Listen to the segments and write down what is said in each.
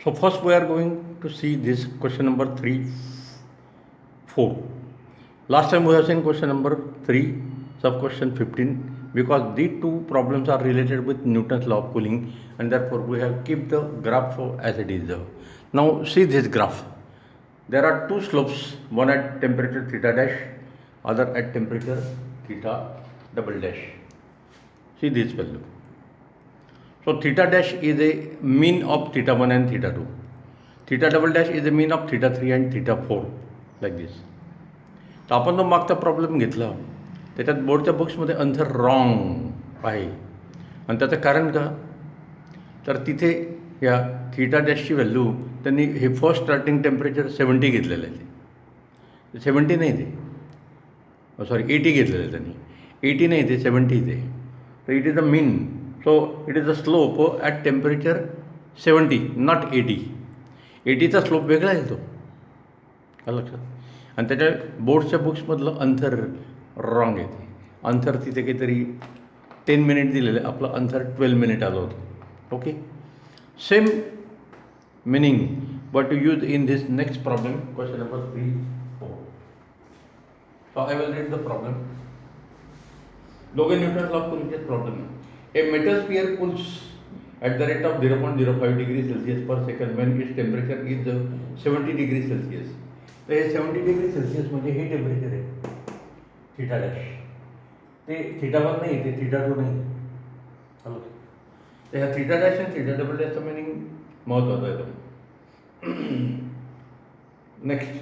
So first we are going to see this question number 3, 4. Last time we have seen question number 3, sub question 15, because these two problems are related with Newton's law of cooling, and therefore we have kept the graph as it is. Now see this graph. There are two slopes, one at temperature theta dash, other at temperature theta double dash. See this value. So theta dash is a mean of theta 1 and theta 2. Theta double dash is a mean of theta 3 and theta 4, like this. तर आपण जो मागचा problem घेतला त्याच्यात बोर्डच्या बुक्समध्ये answer wrong आहे. आणि त्याचं कारण का, तर तिथे या थीटा डॅशची व्हॅल्यू त्यांनी हे फर्स्ट स्टार्टिंग टेम्परेचर 70 घेतलेलं आहे. ते 70 नाही, ते सॉरी 80 घेतलेलं आहे त्यांनी. 80 नाही, ते 70 ते. तर it is a mean. So it is a slope at temperature 70, not 80. 80चा स्लोप वेगळा आहे तो, का लक्षात. आणि त्याच्या बोर्डच्या बुक्समधलं आन्सर रॉंग येते. आन्सर तिथे काहीतरी 10 मिनिट दिलेलं आहे, आपलं आन्सर 12 मिनिट आलं होतं. Okay, same meaning but to use in this next problem, question number 3, 4. So I will read the problem. Logan-Newton's law of cooling problem. A metal sphere cools at the rate of 0.05 degrees Celsius per second when its temperature is 70 degrees Celsius. तर हे 70 degree Celsius म्हणजे हे temperature आहे theta dash. ते theta 1 नाही, ते theta 2 नाही. Hello, तर ह्या theta dash आणि थीटा डबल डॅशचं मिनिंग महत्त्वाचं आहे. Next,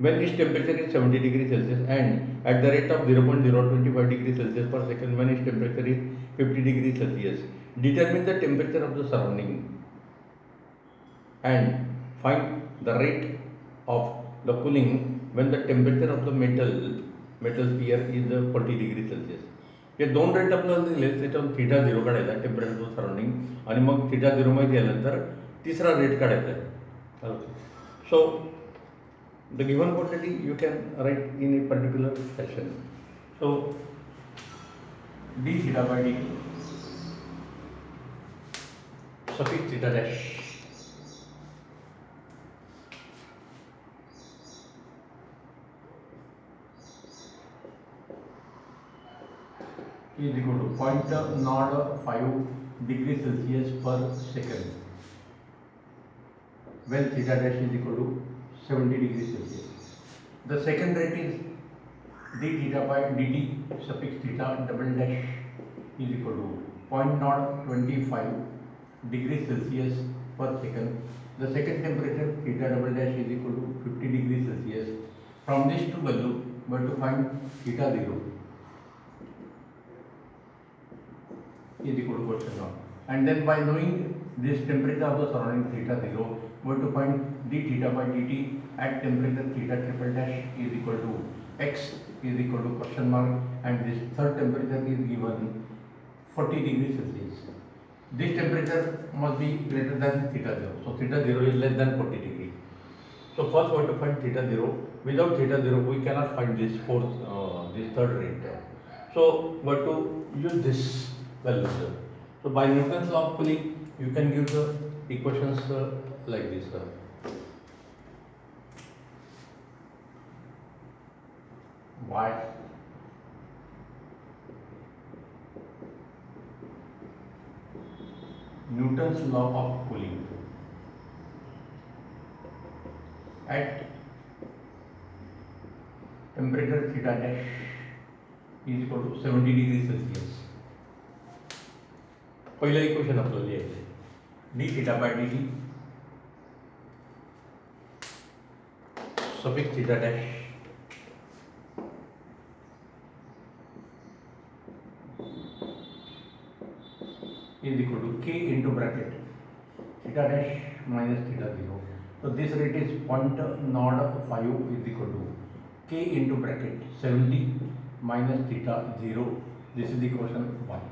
when its temperature is 70 degrees Celsius and at the rate of 0.025 degrees Celsius per second when its temperature is 50 degrees Celsius, determine the temperature of the surrounding and find the rate of the cooling when the temperature of the metal sphere is 40 degrees Celsius. हे दोन rate आपल्याला दिले, त्याच्यावर theta 0 काढायचा आहे temperature of surrounding, आणि मग theta 0 माहिती झाल्यानंतर तिसरा रेट काढायचा आहे. सो the given quantity you can write in a particular fashion. So d theta by dt suffix theta dash is equal to 0.05 degrees Celsius per second when theta dash is equal to 70 degrees Celsius. The second rate is d theta by dt suffix theta double dash is equal to 0.025 degrees Celsius per second. The second temperature theta double dash is equal to 50 degrees Celsius. From this two value we have to find theta 0 is equal to question mark. And then by knowing this temperature of the surrounding theta 0, we have to find d theta by dt at temperature theta triple dash is equal to x is equal to question mark, and this third temperature is given 40 degrees Celsius. This temperature must be greater than theta 0. So theta 0 is less than 40 degrees. So first we have to find theta 0. Without theta 0 we cannot find this this third rate. So we have to use this value. So by Newton's law of cooling you can give the equations like this. Y Newton's law of cooling at temperature theta dash is equal to 70 degrees Celsius. पहिलं equation आपल्याला लिहायचं आहे d theta by dt suffix theta dash is equal to k into bracket theta dash minus theta 0. So this rate is 0.05 is equal to k into bracket 70 minus theta 0. This is equation 1.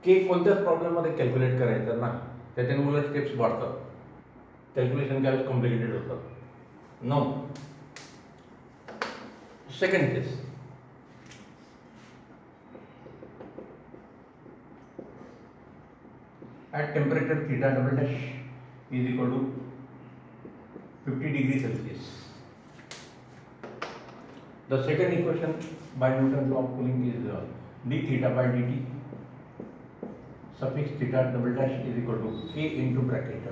के कोणत्याच प्रॉब्लेममध्ये calculate करायचं नाही, त्याच्याने उलट steps वाढतात, calculation काय complicated होतं. No second case, at temperature theta double dash is equal to 50 degrees Celsius. The second equation by Newton's law of cooling is d theta by dt suffix theta double dash is equal to k into bracket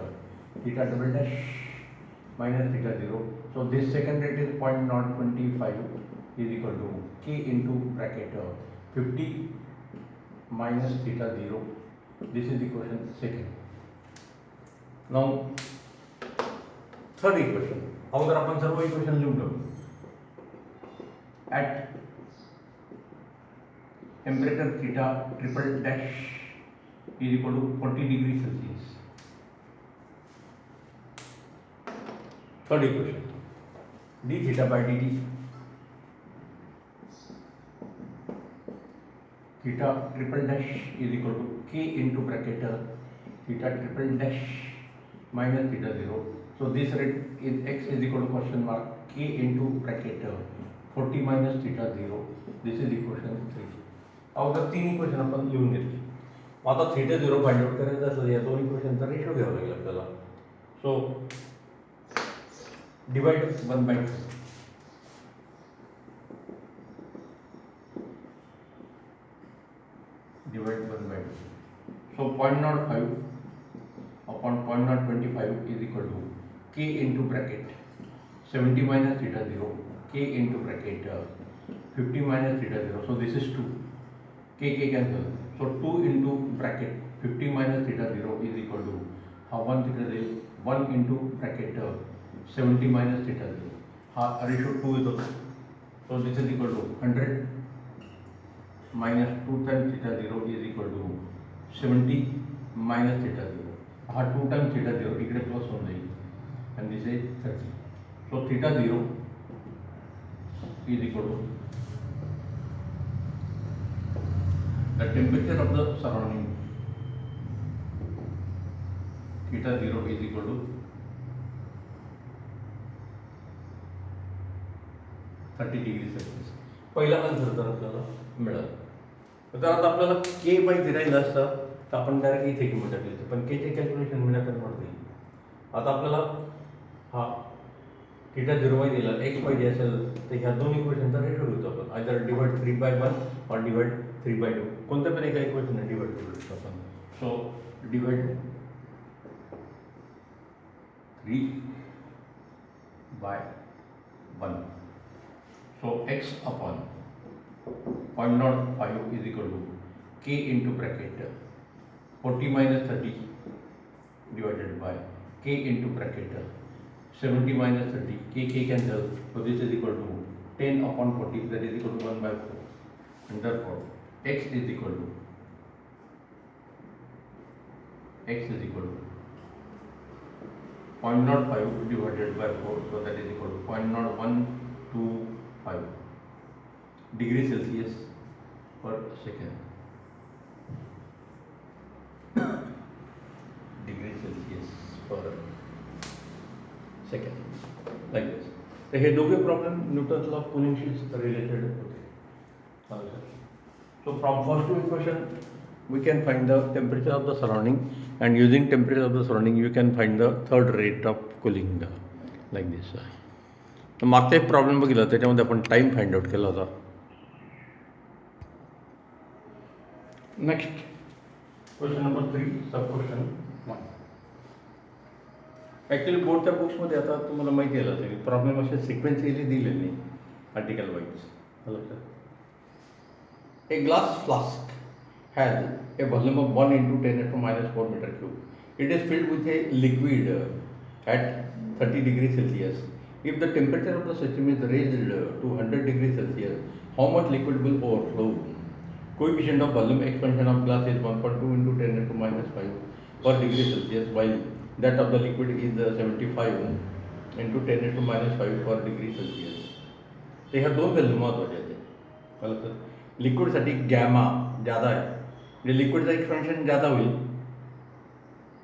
theta double dash minus theta 0. So this second rate is 0.025 is equal to k into bracket 50 minus theta 0. This is equation second. Now third equation. अगोदर आपण सर्व equation लिहून ठेवू. At temperature theta triple dash is equal to 40 degrees Celsius. Third equation, d theta by dt theta triple dash is equal to k into bracket theta triple dash minus theta 0. So this rate is x is equal to question mark k into bracket 40 minus theta 0. This is equation 3. अगोदर तीन equation आपण लिहून घेतली. आता theta 0 find out करायचं असलं या दोन इक्वेशनचा रेशो घ्यावा लागेल आपल्याला. So divide 1/2 divide 1/2. So 0.05 upon 0.025 is equal to k into bracket 70 minus theta 0 k into bracket 50 minus theta 0. So this is 2. K cancel. So 2 into bracket 50 minus theta 0 is equal to 1 theta 0 1 into bracket 70 minus theta 0. Ratio 2 is also. So this is equal to 100 minus 2 times theta 0 is equal to 70 minus theta 0. 2 times theta 0 इकडे plus होऊन जाईल and this is 30. So theta 0 is equal to the temperature of the surrounding. Theta 0 is equal to 30 degrees Celsius. पहिला answer तर आपल्याला मिळाला. तर आता आपल्याला k माहिती राहिलं असतं तर आपण डायरेक्ट इथे किंमत टाकली असती, पण k चे कॅल्क्युलेशन मिळालं पडते. आता आपल्याला हा थीटा 0 माहिती दिला, x पाहिजे असेल तर ह्या दोन इक्वेशनचा रेशो घेतो आपण. आयदर डिवाइड 3/1 और डिवाइड 3/2. कोणत्या पण एका इक्वेशन डिवाइड करू शकतो आपण. So divide 3/1. So x upon 0.05 is equal to k into bracket 40 minus 30 divided by k into bracket 70 minus 30. K cancel. So this is equal to 10 upon 40, that is equal to 1/4. And therefore x is equal to 0.05 divided by 4. So that is equal to 0.0125 degrees Celsius per second. Degrees Celsius per second. Like this. तर हे दोघे problem Newton's law of कूलिंगशी related होते. So from first two equation we can find the temperature of the surrounding, and using temperature of the surrounding you can find the third rate of cooling like this. तर मागचा एक problem बघितला त्याच्यामध्ये आपण time find out केला होता. Next question number 3 सब question 1. Actually बोर्डच्या बुक्समध्ये आता तुम्हाला माहिती आहे की प्रॉब्लेम असे सिक्वेन्शियली दिलेले नाही article wise. A glass flask has a volume of 1 into 10⁻⁴ meter cube. It is filled with a liquid at 30 degrees Celsius. If the temperature of the system is raised to 100 degrees Celsius, how much liquid will overflow? Coefficient of volume expansion of glass is 1.2 into 10⁻⁵ per degree Celsius, while that of the liquid is 75 into 10⁻⁵ per degree Celsius. तर ह्या दोन value महत्त्वाच्या आहेत. मला तर लिक्विडसाठी gamma ज़्यादा आहे, म्हणजे लिक्विडचं एक्सपेन्शन ज़्यादा होईल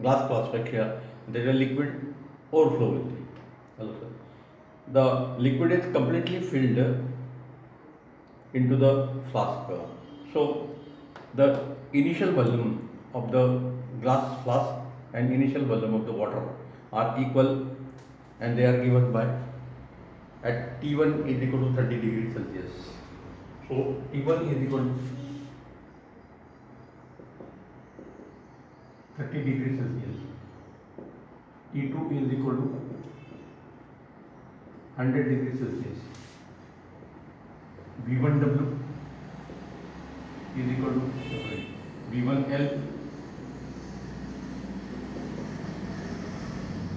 ग्लास फ्लास्कपेक्षा, त्याच्या लिक्विड ओव्हरफ्लो होईल. Hello sir, the liquid is completely filled into the flask. So the initial volume of the glass flask and initial volume of the water are equal, and they are given by at T1 is equal to 30 degrees Celsius. So T1 is equal to 30 degrees Celsius. T2 is equal to 100 degrees Celsius. V1W is equal to V1L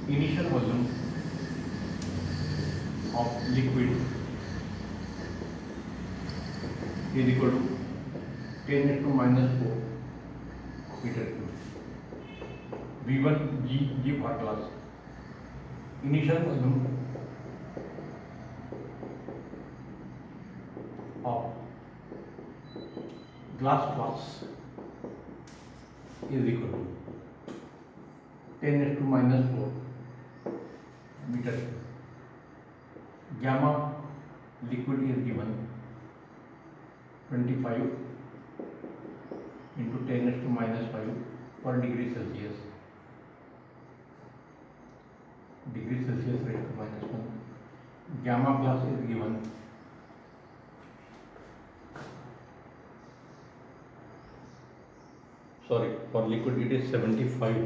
initial volume of liquid is equal to 10 into minus 4 meter cube. V1G for glass initial volume of glass flask is equal to 10 is to minus 4 meter. Gamma liquid is given 25 into 10 is to minus 5 per degree Celsius. Degree Celsius raised to minus 1. Gamma glass is given 75,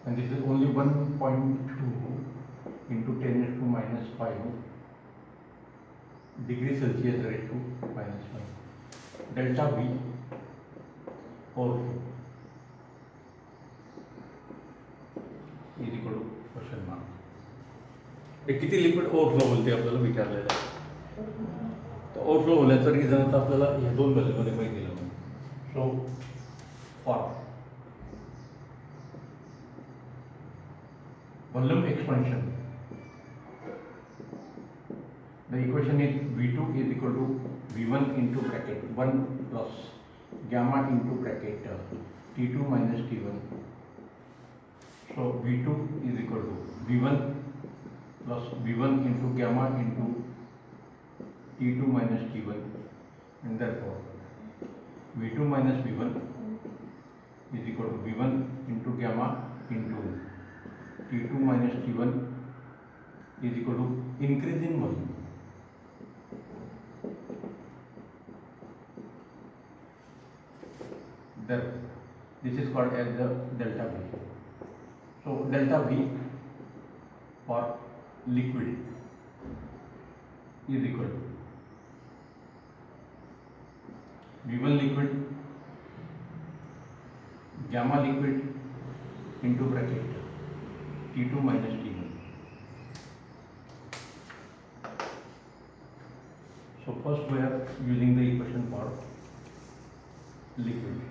and this is only 1.2 into 10 is to minus 5 degree Celsius raised to minus 1. Delta V overflow is equal to question mark. हे किती liquid overflow बोलते आपल्याला विचारलेलं आहे. तर overflow होण्याचं reason आता आपल्याला या दोन व्हॅल्यूमध्ये माहिती दिलं. So for volume expansion, the equation is V2 is equal to V1 into bracket 1 plus gamma into bracket T2 minus T1. So V2 is equal to V1 plus V1 into gamma into T2 minus T1, and therefore V2 minus V1 is equal to V1 into gamma into T2 minus T1 is equal to increase in volume. Therefore, this is called as the delta V. So delta V for liquid is equal to V1 liquid gamma liquid into bracket T2 minus T1. So first we are using the equation for liquid.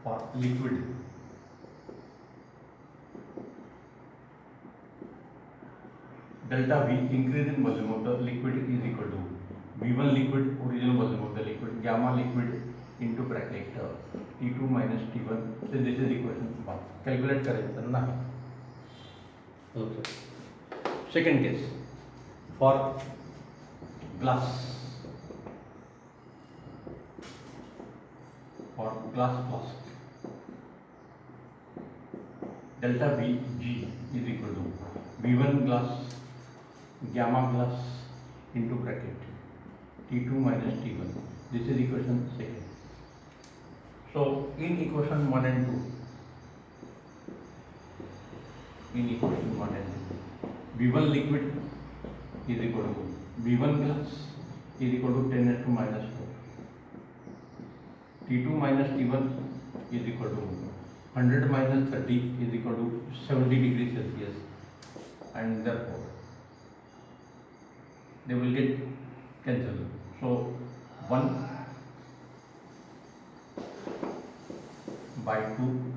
For liquid, delta V increase in volume of the liquid is equal to V1 liquid original volume of the liquid gamma liquid into bracket T2 minus T1. So this is equation 1. Calculate करायचं नाही. Second case for glass. For glass flask, delta Vg is equal to V1 glass gamma glass into bracket T2 minus T1. This is equation 2. So in equation 1 and 2, V1 liquid is equal to V1 glass is equal to 10 to minus 4. T2 minus T1 is equal to 100 minus 30 is equal to 70 degrees Celsius, and therefore they will get cancelled. So 1 by 2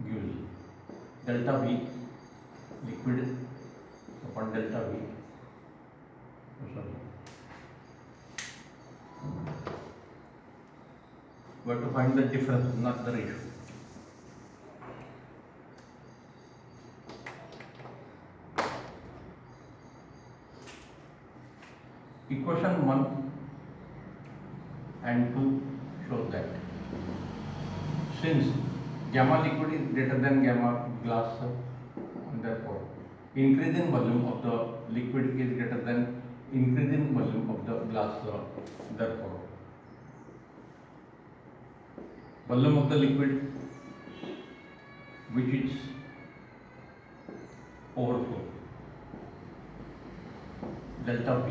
gives delta V liquid upon delta V. We have to find the difference, not the ratio. equation 1 and 2 shows that since gamma liquid is greater than gamma glass, therefore increase in volume of the liquid is greater than increase in volume of the glass, therefore volume of the liquid which is overflow, delta V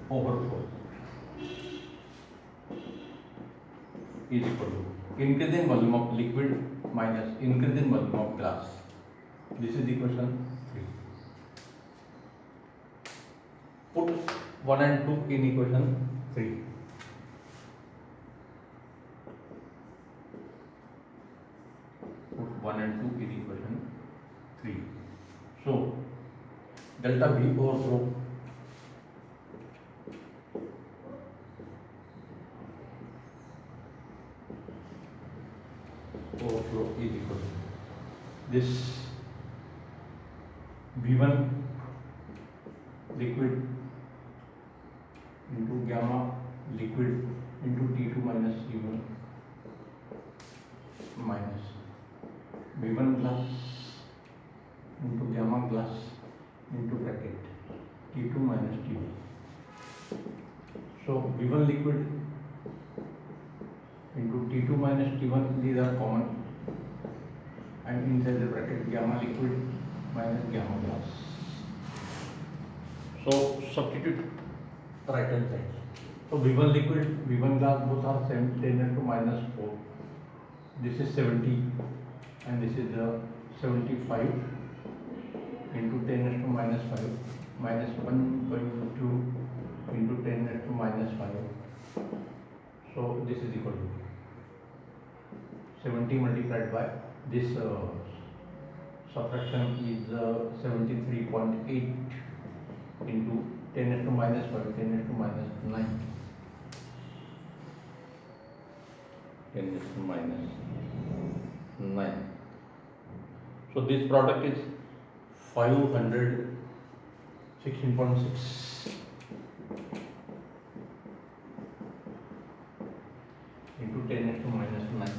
overflow is equal to increase in volume of liquid minus increase in volume of glass. This is equation 3. Put 1 and 2 in equation 3. Put 1 and 2 in equation 3. So delta V overflow is equal to this V1 liquid into gamma liquid into T2 minus T1 minus V1 glass into gamma glass into bracket T2 minus T1. So V1 liquid into T2 minus T1, these are common, and inside the bracket gamma liquid minus gamma glass. So substitute right hand side. So V1 liquid, V1 glass both are 10 to minus 4. This is 70 and this is the 75 into 10 to minus 5 minus 1.2 into 10 to minus 5. So this is equal to 70 multiplied by this subtraction is 73.8 into 10 to minus 5, 10 to minus 9, 10 to minus 9. So this product is 516.6 into 10 to minus 9.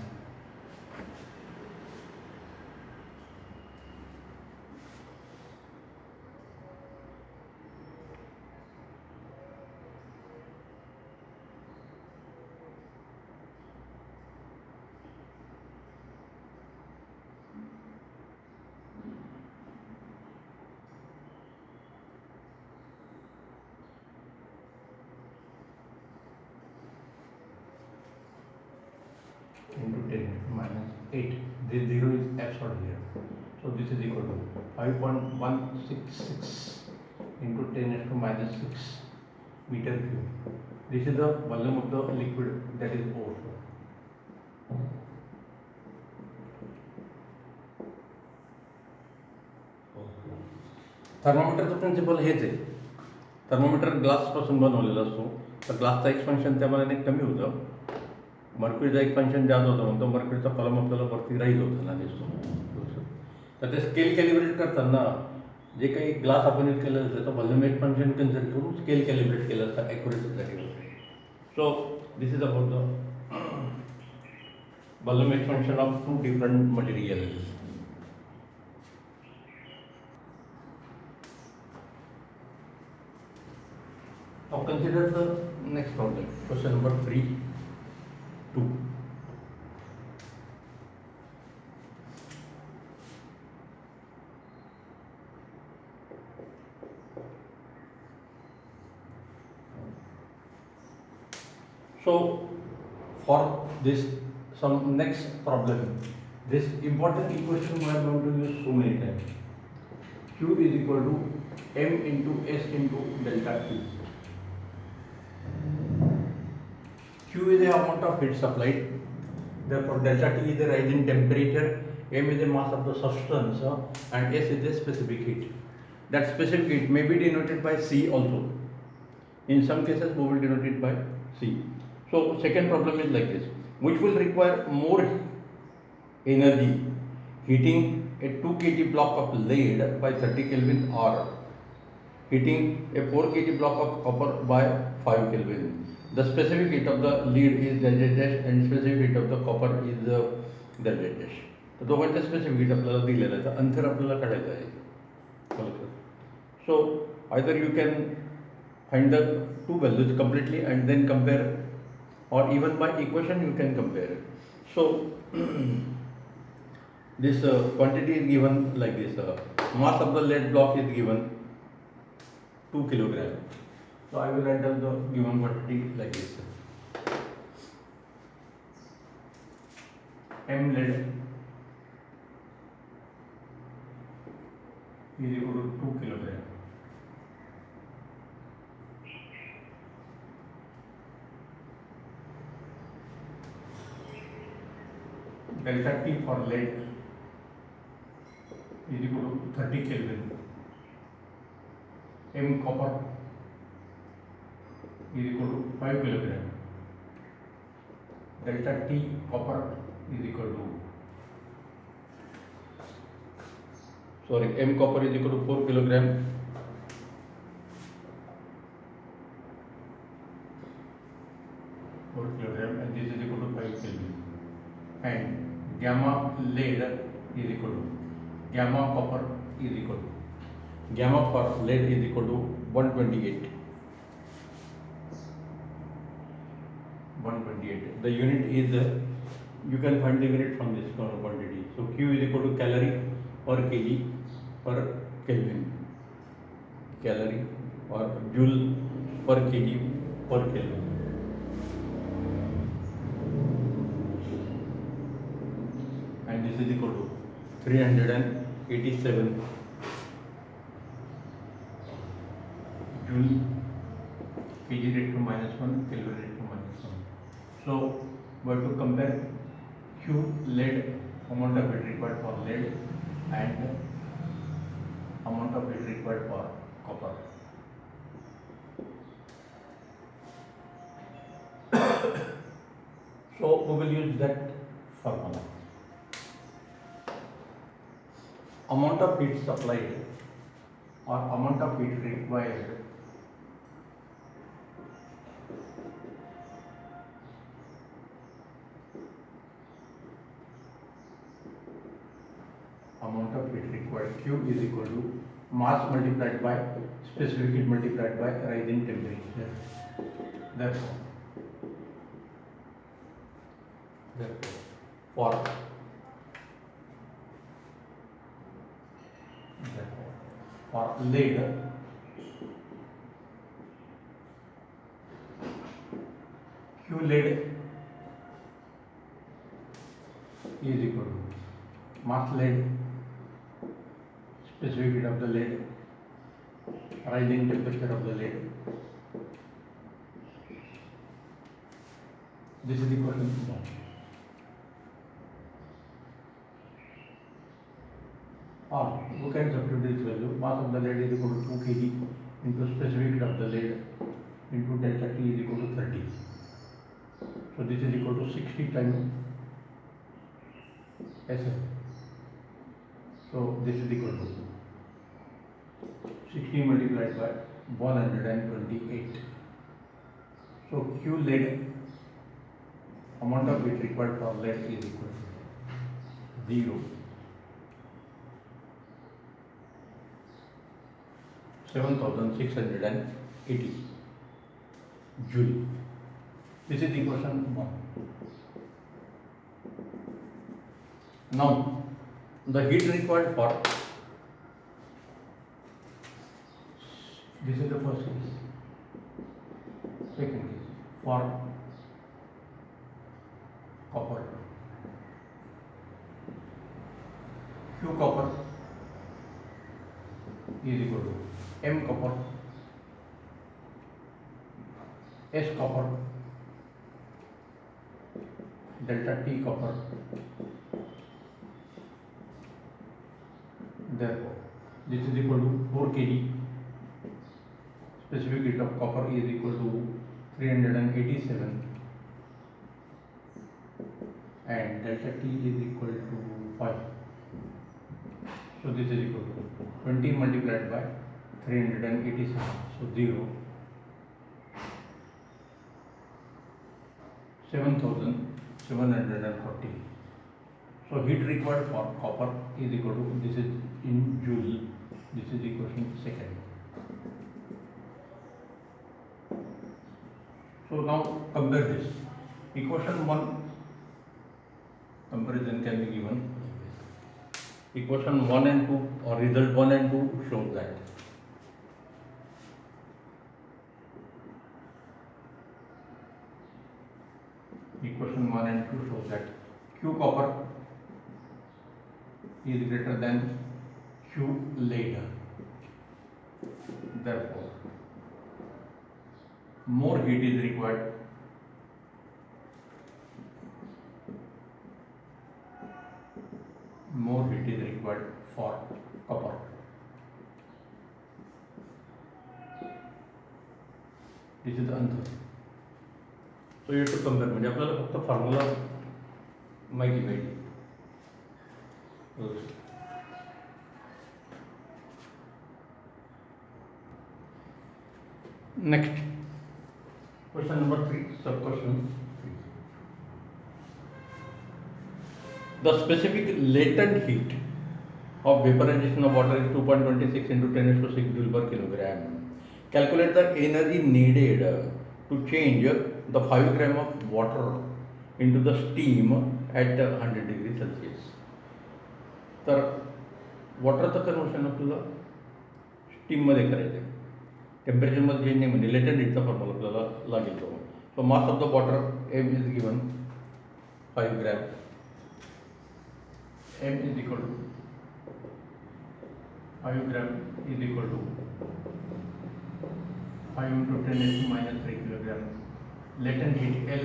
Into 10 minus 8. This 0 is absolute here. So this is equal to 5.166 into 10 to minus 6 meter cube. This is the volume of the liquid that is overflow. थर्मोमीटरचं principle हेच आहे. Thermometer ग्लासपासून बनवलेला असतो, तर ग्लासचं expansion त्या मानाने कमी होतं, मर्क्युरीचं एक्सपान्शन जास्त होतं, म्हणतो मर्क्युरीचा कॉलम आपल्याला वरती राईज होताना दिसतो. तर ते स्केल कॅलिब्रेट करताना जे काही ग्लास आपण यूज केलेलं असतं त्याचं व्हॉल्यूम एक्सपान्शन कन्सिडर करून स्केल कॅलिब्रेट केलं असतं ॲक्युरेसीसाठी. So this is about the volume expansion of 2 different materials. Now consider the next problem, question number 3.2. So for this some next problem, this important equation we are going to use so many times. Q is equal to m into s into delta Q. Q is the amount of heat supplied, therefore delta T is the rise in temperature, m is the mass of the substance, and s is the specific heat. That specific heat may be denoted by C also. In some cases we will denote it by C. So second problem is like this, which will require more energy, heating a 2 kg block of lead by 30 Kelvin, or heating a 4 kg block of copper by 5 Kelvin. The specific heat of the lead is delta dash and specific heat of the copper is delta dash. तर दोघांच्या specific heat आपल्याला दिलेलं आहे, तर अंतर आपल्याला काढायचं आहे. So either you can find the two values completely and then compare, or even by equation you can compare. So this quantity is given like this. Mass of the lead block is given 2 kilogram. So I will write down the given quantity like this. M lead is equal to 2 kilogram. Delta T for lead is equal to 30 Kelvin. M copper is equal to 5 kilogram. Delta T copper is equal to M copper is equal to 4 kilogram. And this is equal to 5 Kelvin. And gamma lead is equal to gamma copper is equal to gamma for lead is equal to 128. 128. The unit is you can find the unit from this quantity. So Q is equal to calorie per kg per Kelvin. Calorie or joule per kg per Kelvin. And this is equal to 387 joule kg raised to minus 1 Kelvin raised to minus 1. So we have to compare Q lead, amount of heat required for lead, and amount of heat required for copper. So we will use that formula. Amount of heat supplied or amount of heat required Q is equal to mass multiplied by specific heat multiplied by rise in temperature. Therefore for lead, Q lead is equal to mass lead, specific heat of the lead, rising temperature of the lead. This is the question. Or we can substitute this value. Mass of the lead is equal to 2 kg into specific heat of the lead into delta T is equal to 30. So this is equal to 60 times SF. So this is equal to 60 multiplied by 128. So Q lead, amount of heat required for lead is equal to 0. 7680 joule. This is the question 1. Now the heat required for, this is the first case. Second case, for copper, Q copper is equal to M copper, S copper, delta T copper. Therefore, this is equal to 4 kg. Specific heat of copper is equal to 387, and delta T is equal to 5. So this is equal to 20 multiplied by 387, so 0, 7740. So heat required for copper is equal to, this is in joule, this is equation second. So now compare this. Equation 1 comparison can be given. Equation 1 and 2 or result 1 and 2 shows that equation 1 and 2 shows that Q copper is greater than Q lead. Therefore, more heat is required for copper. This is the answer. So you have to compare. म्हणजे आपल्याला फक्त formula माहिती पाहिजे. Next, question number 3, sub question 3. The specific latent heat of vaporization of water is 2.26 into 10 raised to 6 joule per kilogram. Calculate the energy needed to change the 5 gram of water into the steam at 100 degree Celsius. तर वॉटरचं conversion आपल्याला स्टीममध्ये करायचं आहे. टेम्परेचरमध्ये change नाही म्हणजे latent हीटचा formula आपल्याला लागेल तो. So mass of the water m is given 5 gram. M is equal to 5 gram is equal to 5 into 10 raised to minus 3 kilogram. Latent heat L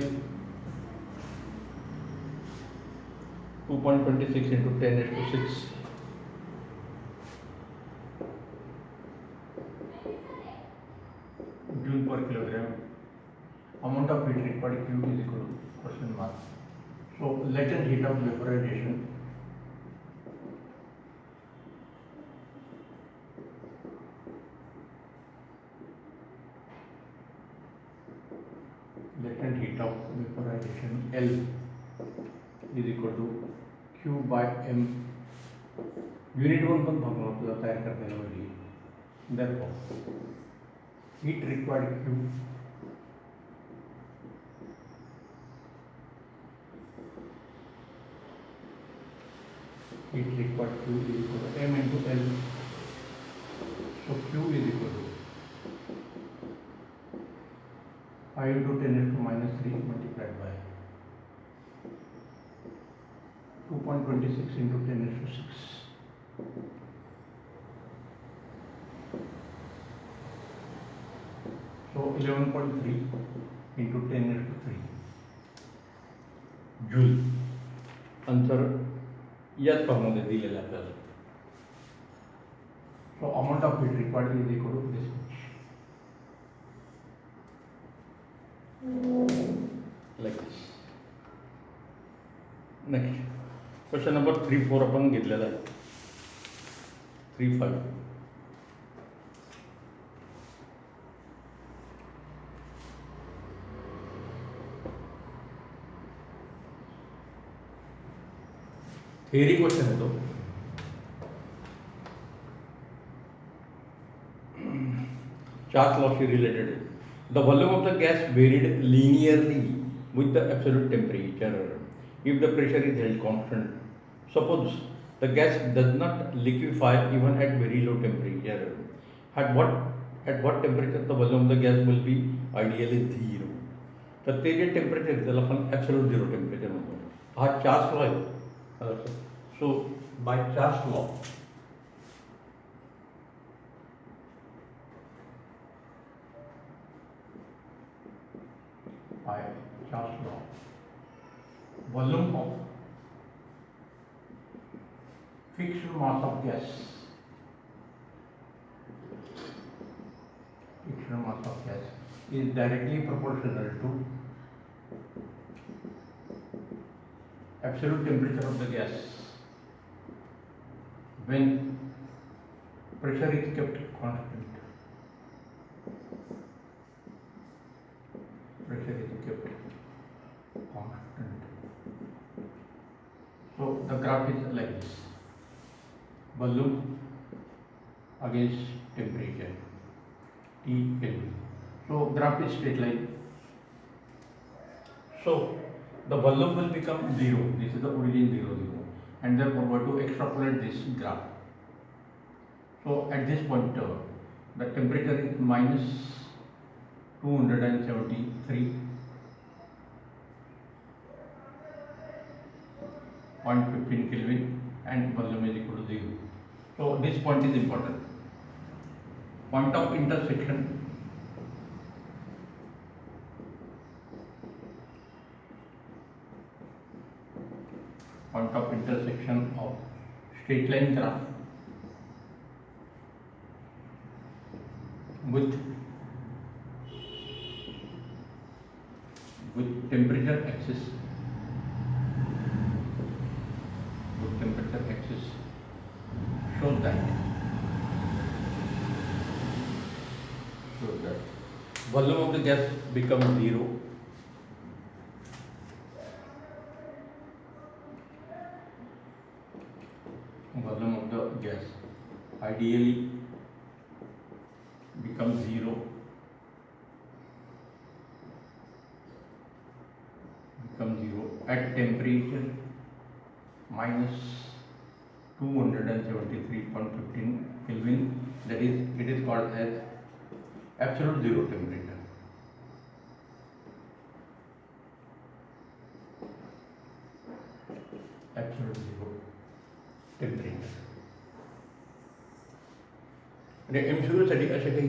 2.26 into 10 raised to 6 joule per kilogram. Amount of heat required Q is equal to question mark. So latent heat of vaporization L is equal to Q by M. Unit 1 पण formula आपल्याला तयार करता यायला पाहिजे. Therefore, heat required Q is equal to M into L. So Q is equal to 5 into 10 raised to minus 3 multiplied by 2.26 into 10 raised to 6. So 11.3 into 10 raised to 3 joule. Answer याच फॉर्ममध्ये दिलेला आपल्याला. So amount of heat required is equal to this much. Like this. Next, question number 3, 4 आपण घेतलेला आहे. 3, 5. Theory question है तो Charles law से related. The volume of the gas varied linearly with the absolute temperature if the pressure is held constant. Suppose the gas does not liquefy even at very low temperature. At what temperature the volume of the gas will be ideally 0. तर ते जे temperature आहे त्याला आपण absolute 0 temperature म्हणतो. हा charge law आहे. So by charge law volume of fixed mass of gas is directly proportional to absolute temperature of the gas when pressure is kept constant. graph is like this: volume against temperature, T Kelvin. So graph is straight line. So the volume will become 0. This is the origin 0, 0, and therefore we have to extrapolate this graph. So at this point, the temperature is minus 273.15 Kelvin and volume is equal to 0. So this point is important. Point of intersection of straight line graph with temperature axis shows that volume of the gas becomes 0. Volume of the gas ideally becomes 0 at temperature minus 273.15 Kelvin. That is, it is called as absolute zero temperature. Absolute zero temperature. आणि MCQ साठी असे काही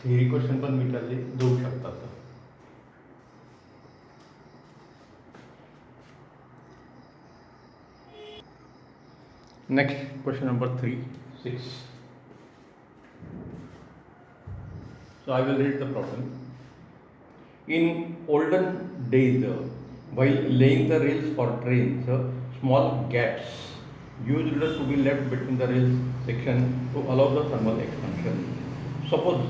theory question पण विचारले जाऊ शकतात. Next question number 3, 6. So I will read the problem. In olden days, while laying the rails for trains, small gaps used to be left between the rails section to allow the thermal expansion. Suppose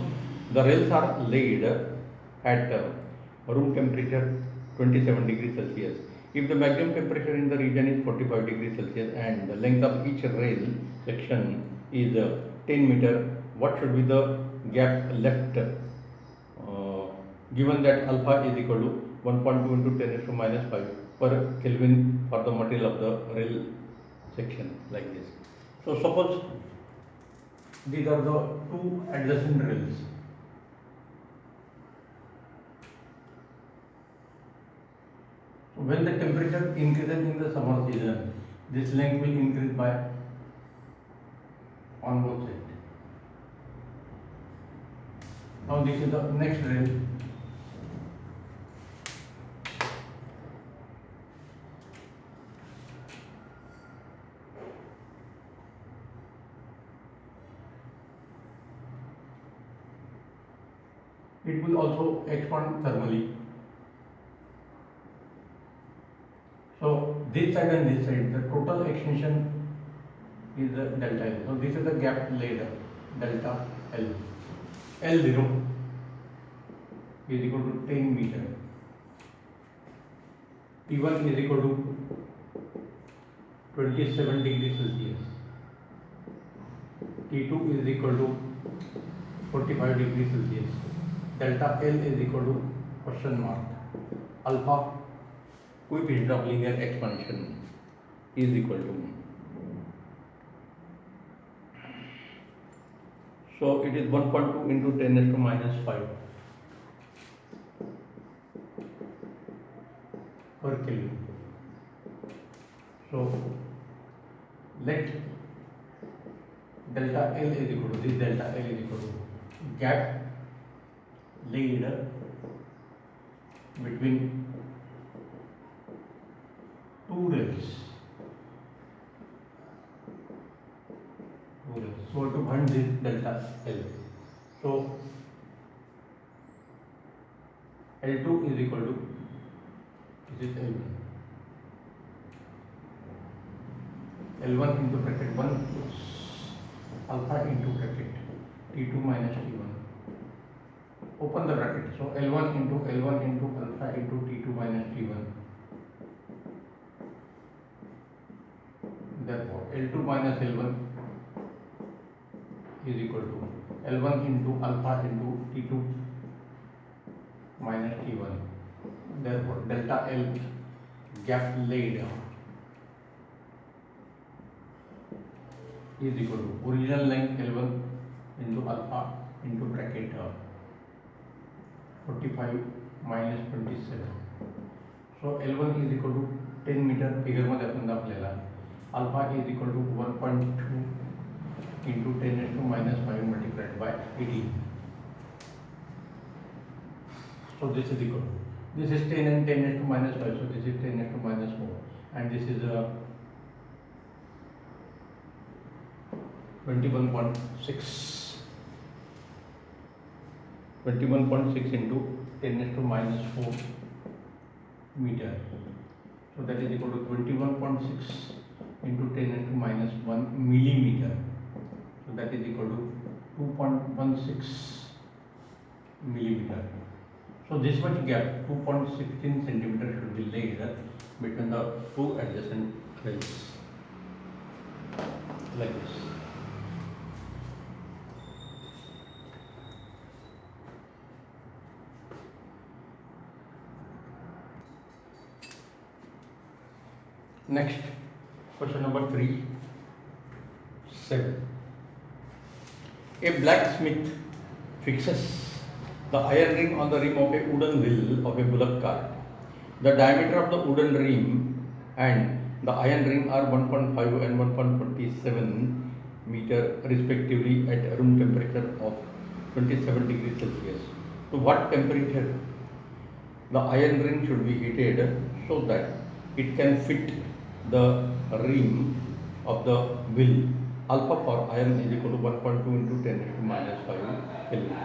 the rails are laid at room temperature 27 degrees Celsius. If the maximum temperature in the region is 45 degrees Celsius and the length of each rail section is 10 meter, what should be the gap left? Given that alpha is equal to 1.2 into 10 raised to minus 5 per Kelvin for the material of the rail section, like this. So suppose these are the two adjacent rails. So when the temperature increases in the summer season, this length will increase by on both sides. Now this is the next rail. It will also expand thermally. So this side and this side, the total extension is the delta L. So this is the gap laid, delta L. L0 is equal to 10 meter. T1 is equal to 27 degrees Celsius. T2 is equal to 45 degrees Celsius. Delta L is equal to question mark. Alpha, coefficient of linear expansion, is equal to. So it is 1.2 into 10 raised to minus 5 per Kelvin. So let delta L is equal to this, delta L is equal to gap laid between two rails. So to find this delta L, so L2 is equal to, this is L1. L1 into bracket 1 plus alpha into bracket T2 minus T1. Open the bracket. So L1 into alpha into T2 minus T1 L2 minus L1 is equal to L1 into alpha into T2 minus T1. Therefore, delta L gap laid is equal to original length L1 into alpha into bracket 45 minus 27. So L1 is equal to 10 meter. Figure मध्ये आपण दाखवलेला alpha is equal to 1.2 into 10 raised to minus 5 multiplied by 18. So this is equal to, this is 10 and 10 raised to minus 5, so this is 10 raised to minus 4, and this is 21.6 into 10 raised to minus 4 meter. So that is equal to 21.6 into 10 raised to minus 1 millimeter. So that is equal to 2.16 millimeter. So this much gap, 2.16 centimeter, should be laid between the two adjacent wells, like this. Next, question number 3.7. A blacksmith fixes the iron ring on the rim of a wooden wheel of a bullock cart. The diameter of the wooden rim and the iron ring are 1.5 and 1.47 meter respectively at room temperature of 27 degrees Celsius. To what temperature the iron ring should be heated so that it can fit the rim of the wheel? Alpha for iron is equal to 1.2 into 10 raised to minus 5 Kelvin.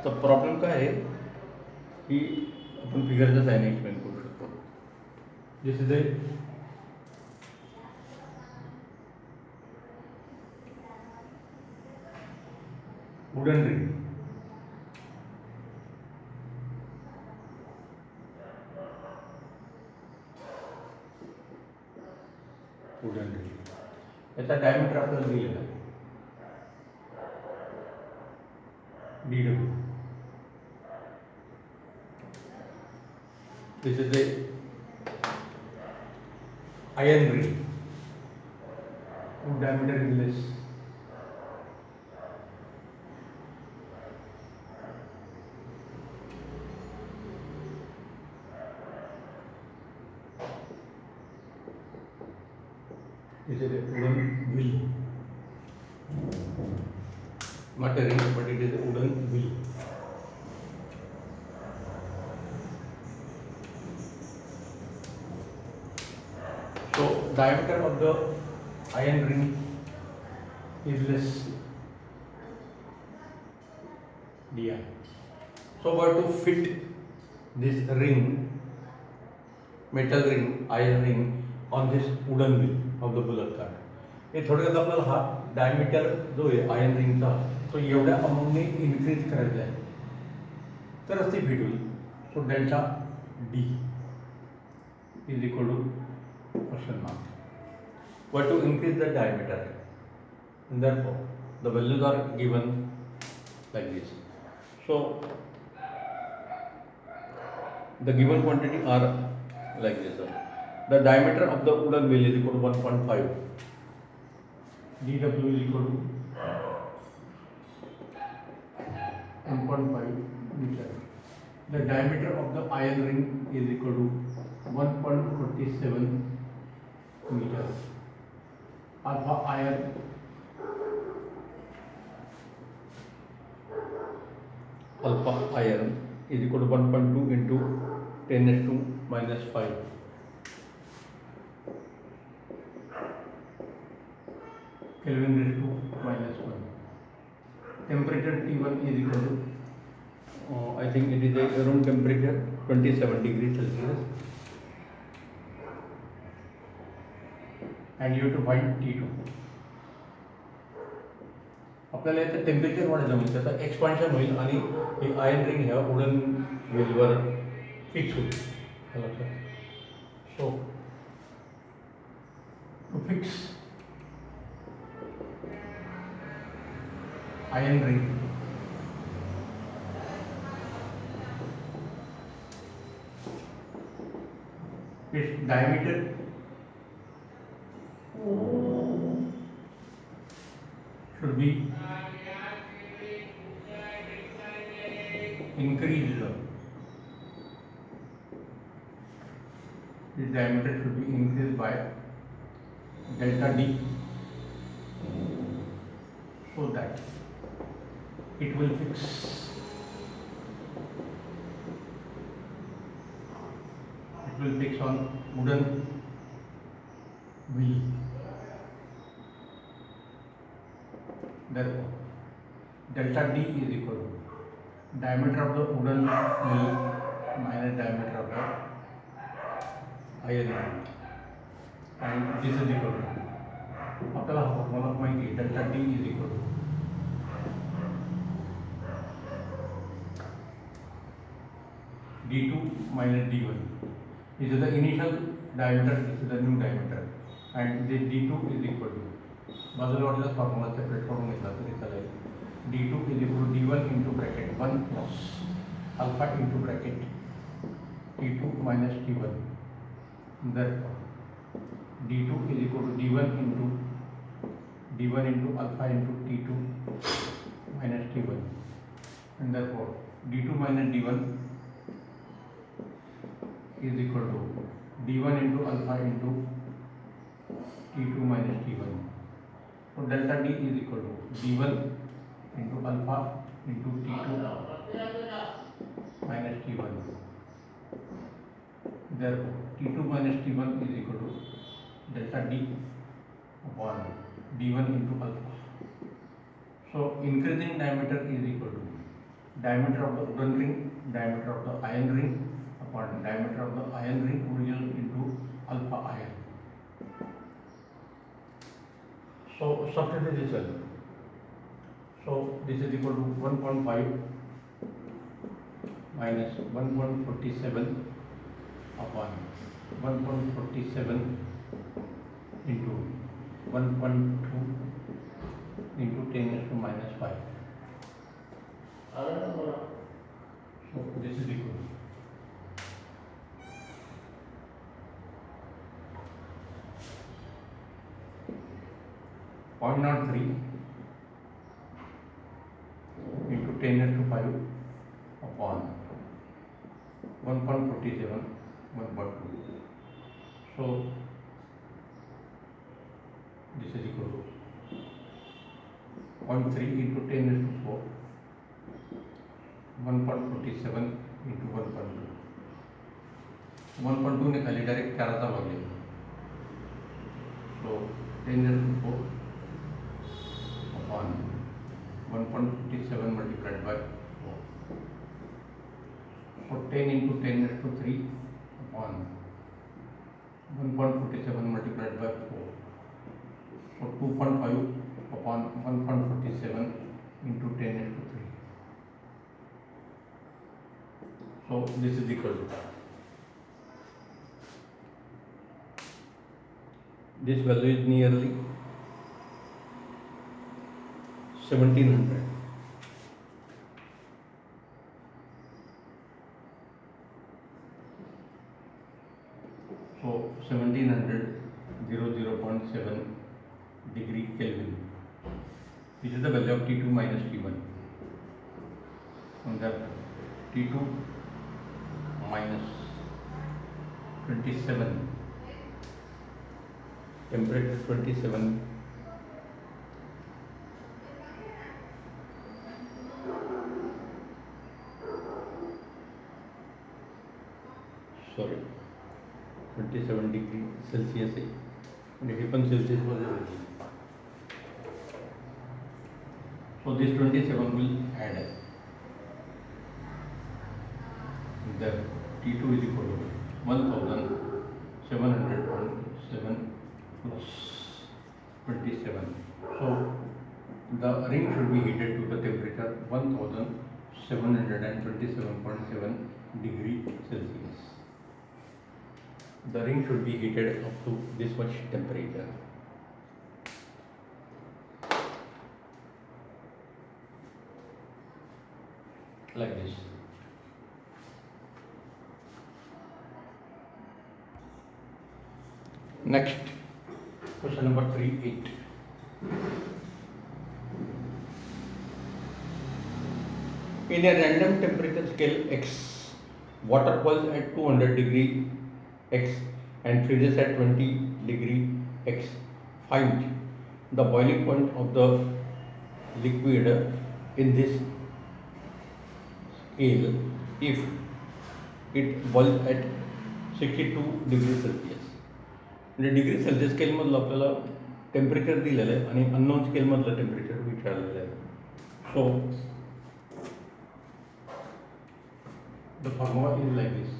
तर problem काय आहे की आपण फिगरच्या sign explain करू शकतो. This is a wooden ring. Wooden ring याचा diameter आपल्याला दिलेला आहे DW. This is a iron ring. Diameter is less. This is a wooden wheel. Not a ring, but it is a wooden wheel. So diameter of the iron ring is less di. So we have to fit this ring, metal ring, iron ring on this wooden wheel of the bullock cart. हे थोडक्यात आपल्याला हा diameter जो आहे iron रिंगचा तो एवढ्या अमाऊंटने increase करायचा आहे तरच ती फिट होईल. So delta D is equal to question mark. What to increase the diameter, and therefore the values are given like this. So the given quantity are like this. The diameter of the wooden wheel is equal to 1.5. DW is equal to 1.5 meter. The diameter of the iron ring is equal to 1.47 meter. Alpha iron is equal to 1.2 into 10 raised to minus 5. Kelvin raised to minus 1. Temperature T1 is equal to, I think it is a room temperature 27 degrees Celsius. And you have to find T2. आपल्याला याचं temperature वाढायचं म्हणजे त्याचं expansion होईल आणि ही iron ring ह्या wooden व्हीलवर फिक्स होईल. So to fix iron ring. Its diameter should be increased. Its diameter should be increased by delta D, so that it will fix. It will fix on wooden wheel. Therefore, delta D is equal to diameter of the wooden wheel minus diameter of the iron wheel, and this is equal to आपल्याला हा formula माहिती आहे, delta D is equal to D2 minus D1. This is the initial diameter, this is the new diameter, and this D2 is equal to बाजूला वाटल्यास formula separate करून घेतला तरी चालेल. D2 is equal to D1 into bracket 1 plus alpha into bracket T2 minus T1. Therefore, D2 is equal to D1 into alpha into T2 minus T1, and therefore D2 minus D1 is equal to D1 into alpha into T2 minus T1. So delta D is equal to D1 into alpha into T2 minus T1. Therefore, T2 minus T1 is equal to delta D upon D1 into alpha. So increasing diameter is equal to diameter of the wooden ring, diameter of the iron ring upon diameter of the iron ring original into alpha iron. So substitute this value. So this is equal to 1.5 minus 1.47 upon 1.47 into 1.2 into 10 raised to minus 5. So this is equal to 0.03 into 10 raised to 5 upon 1.47 1.2. So this is equal to 0.3 into 10 raised to 4 1.47 into 1.2. 1.2 ने खाली direct 4 भाग लिया. So 10 raised to 4 upon 1.57 multiplied by 4. So 10 into 10 raised to 3 upon 1.47 multiplied by 4. So 2.5 upon 1.47 into 10 raised to 3. So this is equal to, this value is nearly 1700. So 1700 0.7 degree Kelvin. This is the value of T2 minus T1. And that T2 minus 27, temperature 27, sorry, 27 degree Celsius and हे पण Celsius मध्ये होईल. So this 27 will add. The T2 is equal to 1707 plus 27. So the ring should be heated to the temperature 1727.7 degree Celsius. The ring should be heated up to this much temperature. like this. Next, question number 3.8. In a random temperature scale X, water boils at 200 degree X and freezes at 20 degree X. Find the boiling point of the liquid in this scale if it boils at 62 degree Celsius. म्हणजे degree Celsius स्केलमधलं आपल्याला temperature दिलेलं आहे आणि unknown स्केलमधलं temperature विचारलेलं आहे. So the formula is like this.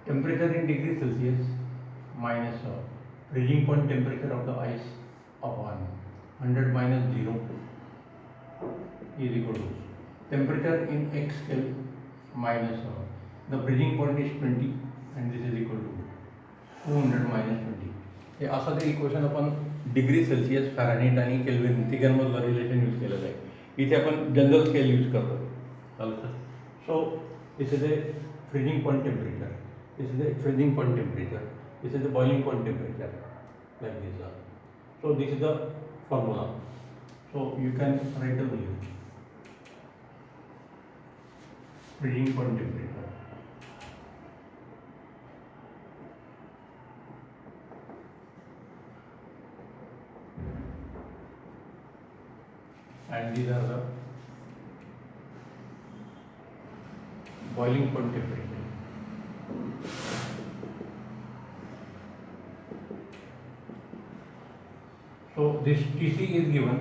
Temperature in degree Celsius minus freezing point temperature of the ice upon 100 minus 0 is equal to temperature in X scale minus the freezing point is 20 and this is equal to 200 minus 20. हे असं ते equation आपण degree Celsius Fahrenheit आणि kelvin तिघांमधलं relation use केलेलं आहे. इथे आपण general scale use करतो. चालेल sir. So this is a freezing point temperature, this is a freezing point temperature, this is a boiling point temperature like this. So this is the formula. So you can write the value. Freezing point temperature. And these are the boiling point temperature. So this Tc is given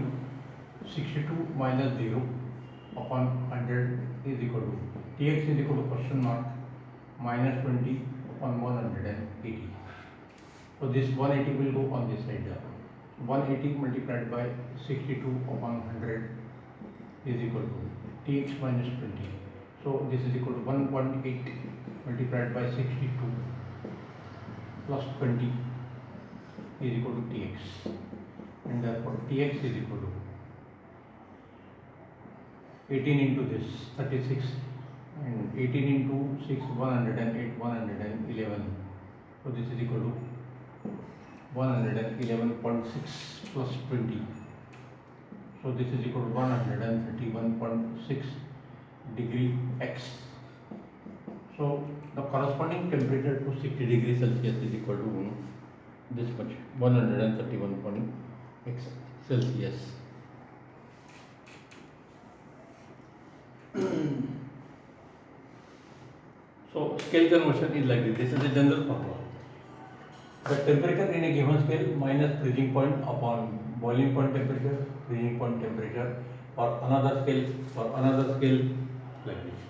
62 minus 0 upon 100 is equal to Tx is equal to question mark minus 20 upon 180. So this 180 will go on this side. 180 multiplied by 62 upon 100 is equal to Tx minus 20. So this is equal to 1.8 multiplied by 62 plus 20 is equal to Tx. And therefore Tx is equal to 18 into this 36 and 18 into 6 108 111. So this is equal to 111.6 plus 20. So this is equal to 131.6 degree X. So the corresponding temperature to 60 degrees Celsius is equal to this much, 131.x Celsius. So scale conversion is like this. This is a general formula. The temperature in a given scale minus freezing point upon boiling point temperature, freezing point temperature for another scale like this.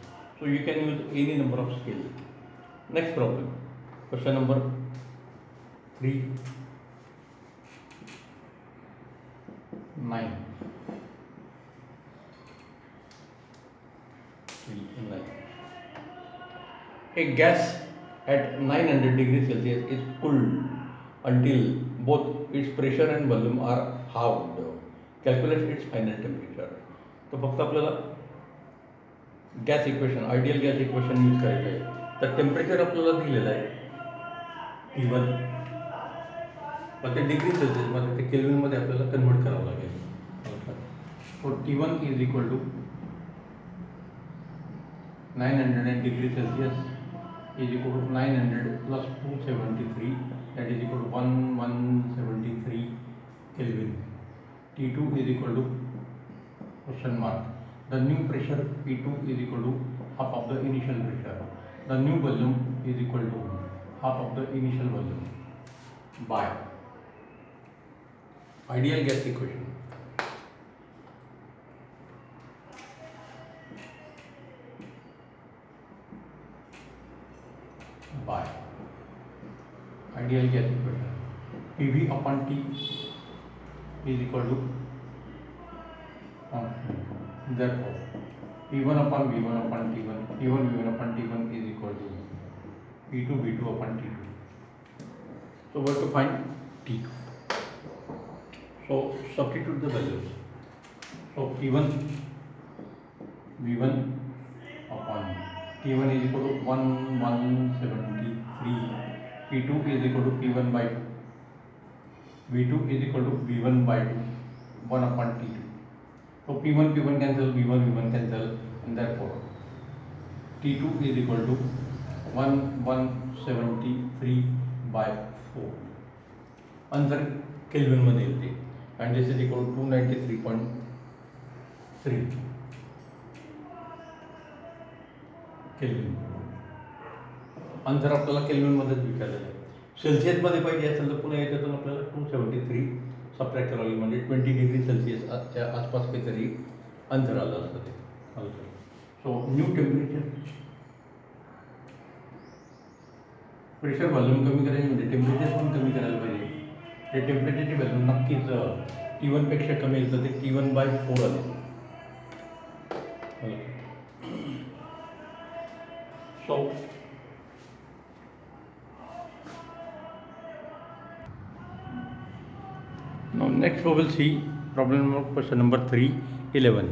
So you can use any number of scales. Next problem, question number 3.9. A gas at 900 degrees Celsius is cooled until both its pressure and volume are halved. Calculate its final temperature. तो फक्त आपल्याला gas equation, ideal gas equation use करायचं आहे. तर temperature आपल्याला दिलेलं आहे T1, पण ते डिग्री सेल्सिअसमध्ये ते केल्विनमध्ये आपल्याला कन्वर्ट करावं लागेल. So T1 is equal to 900 degree Celsius is equal to 900 plus 273, that is equal to 1173 Kelvin. T2 is equal to question mark. The new pressure P2 is equal to half of the initial pressure. The new volume is equal to half of the initial volume by ideal gas equation. By ideal gas equation, PV upon T is equal to therefore P1 upon V1 upon T1, P1 V1 upon T1 is equal to P2 V2 upon T2. So we have to find T2. So substitute the values. So P1 V1 upon T1 is equal to 1173. P2 is equal to P1 by 2. V2 is equal to V1 by 2, 1 upon T2. So P1 P1 cancel, V1 V1 cancel, and therefore T2 is equal to 1173 by 4. Answer Kelvin मध्ये येते, and this is equal to 293.3 kelvin. Answer आपल्याला केल्विनमध्येच विचारलेलं आहे. सेल्सिअसमध्ये पाहिजे असेल तर पुन्हा याच्यातून आपल्याला 273 सबट्रॅक्ट करावं लागेल, म्हणजे 20 डिग्री सेल्सिअसच्या आसपास काहीतरी आन्सर आलं असतं ते. So new temperature, pressure volume कमी करायची म्हणजे टेम्परेचर पण कमी करायला पाहिजे. ते टेम्परेचरची व्हॅल्यू नक्कीच T1 पेक्षा कमी येईल, तर ते T1/4 आले. So now next we will see problem number question number 311.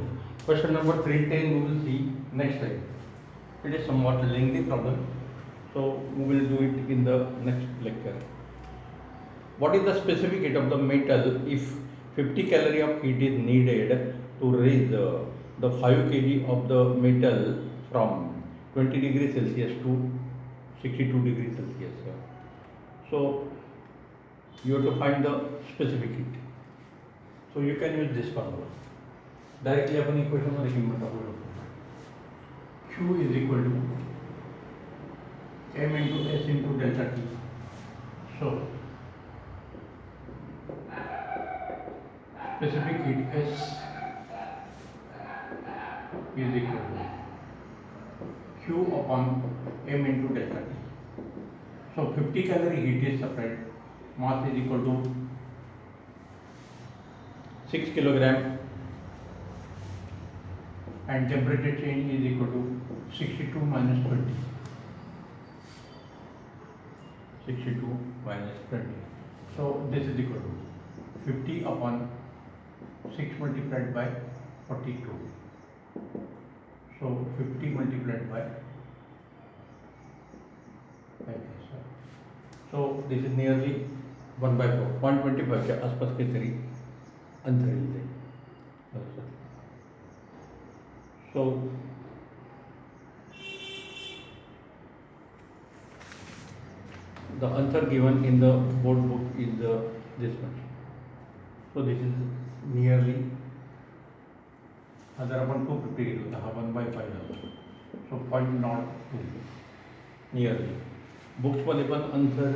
Question number 310 we will see next time. It is somewhat lengthy problem, so we will do it in the next lecture. What is the specific heat of the metal if 50 calorie of heat is needed to raise the 5 kg of the metal from 20 degrees Celsius to 62 degrees Celsius. So you have to find the specific heat. So you can use this formula. Directly upon equation मध्ये किंमत टाकू शकतो. Q is equal to m into s into delta T. So specific heat S is equal to Q upon m into delta T. So 50 calorie heat is supplied, mass is equal to 6 kilogram, and temperature change is equal to 62 minus 20. 62 minus 20. So this is equal to 50 upon 6 multiplied by 42. So 50 multiplied by 5. So this is nearly 1/4, 125 के आसपास के तरी अंतर मिलते. So the answer given in the board book is this much. So this is nearly, अगर अपन 250 घेतलं तर हा 1/5 झाला. So 0.02 nearly. बुक्समध्ये पण आन्सर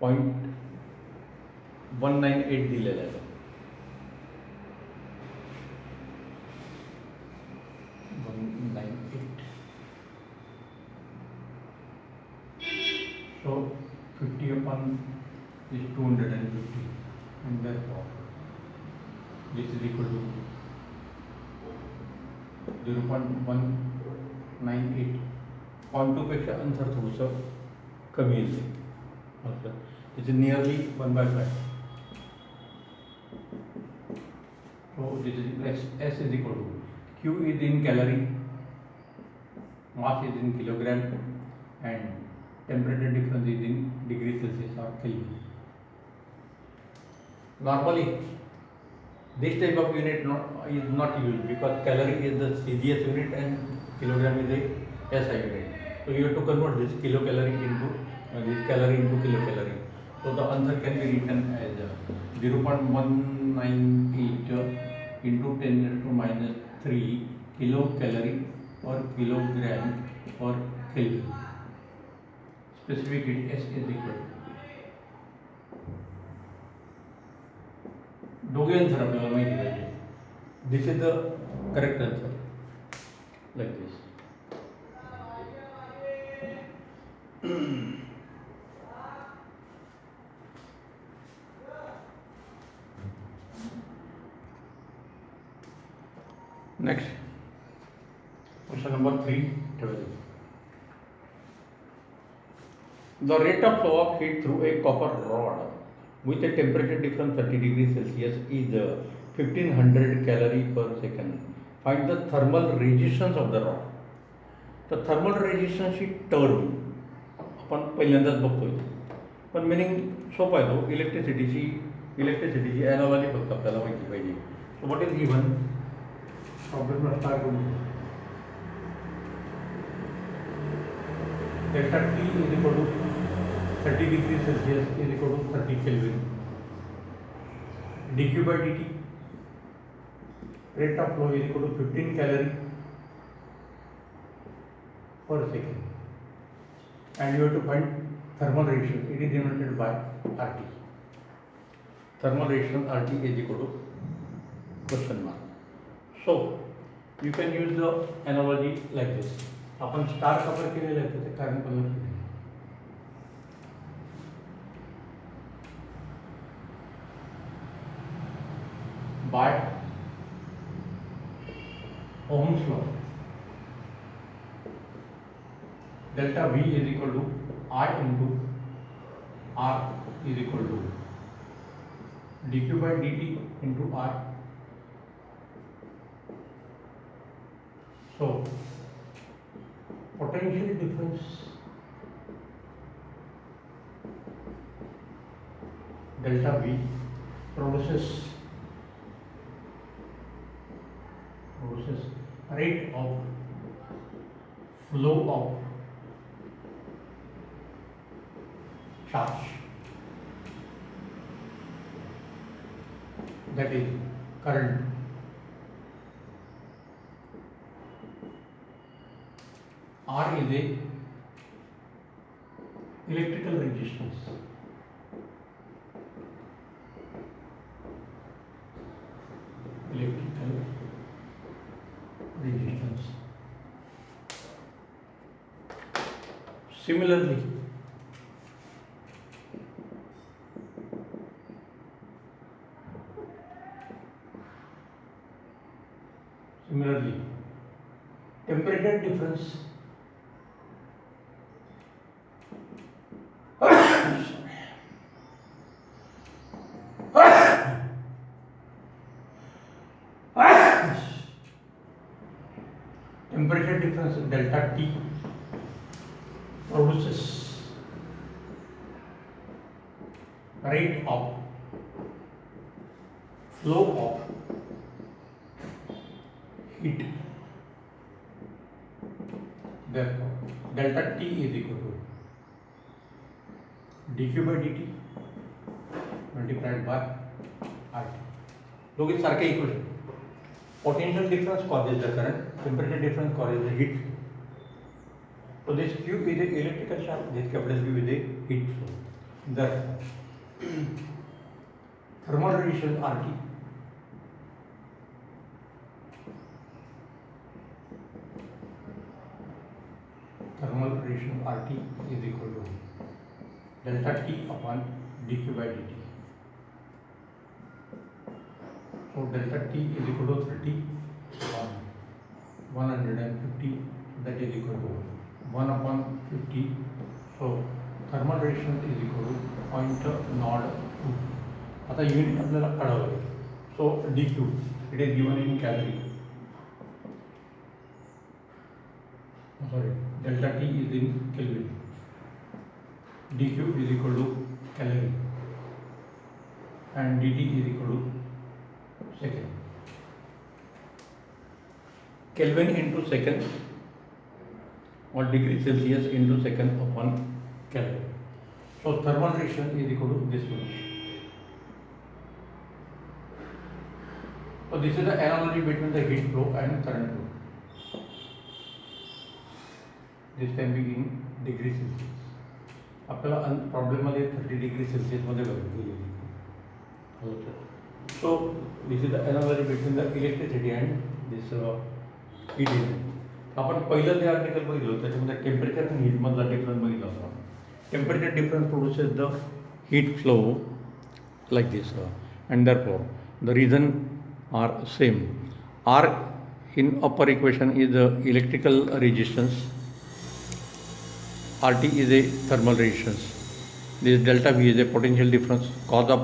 0.198 दिलेला आहे. 198. So 50 upon is 250, and therefore this is equal to 0.198. 0.2 पेक्षा आन्सर थोडंसं कमी येते. This is nearly 1/5. So this is S is equal to Q is in calorie, mass is in kilogram, and temperature difference is in degree Celsius or Kelvin. Normally this type of unit is not used because calorie is the CGS unit and kilogram is the SI unit. So you have to convert this kilocalorie into this calorie into kilocalorie. So the answer can be written as 0.198 into 10⁻³ kilocalorie per kilogram per Kelvin. Specific heat S is equal to, दोघे answer आपल्याला माहिती पाहिजे. This is the correct answer like this. Next question number 312. The rate of flow of heat through a copper rod with a temperature difference 30 degrees Celsius is 1500 calorie per second. find the thermal resistance of the rod. तर thermal resistance ही term आपण पहिल्यांदाच बघतोय, पण meaning सोपा आहे. तो इलेक्ट्रिसिटीची analogy फक्त आपल्याला माहिती पाहिजे. So what is given problem start करून delta T is equal to 30 degree Celsius is equal to 30 kelvin. dq by dt rate of flow is equal to 15 calorie per second, and you have to find thermal resistance. It is denoted by RT. Thermal resistance RT is equal to question mark. So you can use the analogy like this. आपण star cover केलेलं आहे त्याचे कारण पण by Ohm's law, delta V is equal to I into R is equal to dq by dt into R. So potential difference delta V produces rate of flow of charge, that is current. R is a electrical resistance. Similarly, temperature difference delta T produces rate of flow of heat. Therefore, delta T is equal to dq by dt multiplied by RT. दोघे सारखे equation. Potential difference causes the current, temperature difference causes the heat. So this Q is a electrical charge, this capital Q is a heat flow. The thermal resistance RT is equal to delta T upon dq by dt. So delta T is equal to 30 upon 150, that is equal to 1 upon 50. So thermal resistance is equal to 0.02. आता unit आपल्याला काढावं लागेल. सो dq it is given in calorie. Sorry, delta T is in Kelvin. dq is equal to calorie and dt is equal to second. Kelvin into second or degree Celsius into second upon Kelvin. So thermal resistance is equal to this much. So this is the analogy between the heat flow and current flow. This can be in degree Celsius. आपल्याला problem मध्ये 30 degree Celsius मध्ये बघितली. So this is the analogy between the electricity and this heat energy. आपण पहिलं जे article बघितलं त्याच्यामध्ये temperature आणि heat मधला डिफरन्स बघितला होता. Temperature difference produces the heat flow like this, and therefore the reason are same. R in upper equation is the electrical resistance, RT is a thermal resistance, this delta V is a potential difference, cause of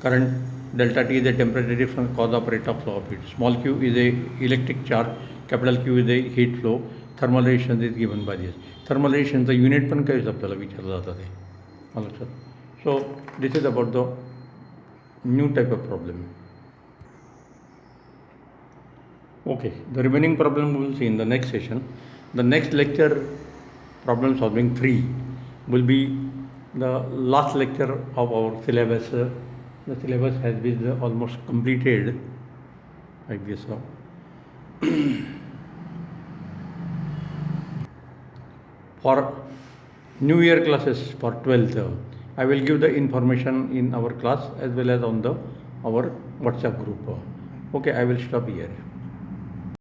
current, delta T is the temperature difference cause of rate of flow of heat. Small q is a electric charge, capital Q is a heat flow. Thermal resistance is given by this. Thermal resistance the unit पण काही आपल्याला विचारलं जातं ते. आलं लक्षात. So this is about the new type of problem. Okay, the remaining problem we will see in the next session. The next lecture, problem solving 3, will be the last lecture of our syllabus. The syllabus has been almost completed, I guess so. For New Year classes for 12th, I will give the information in our class as well as on our WhatsApp group. Okay, I will stop here.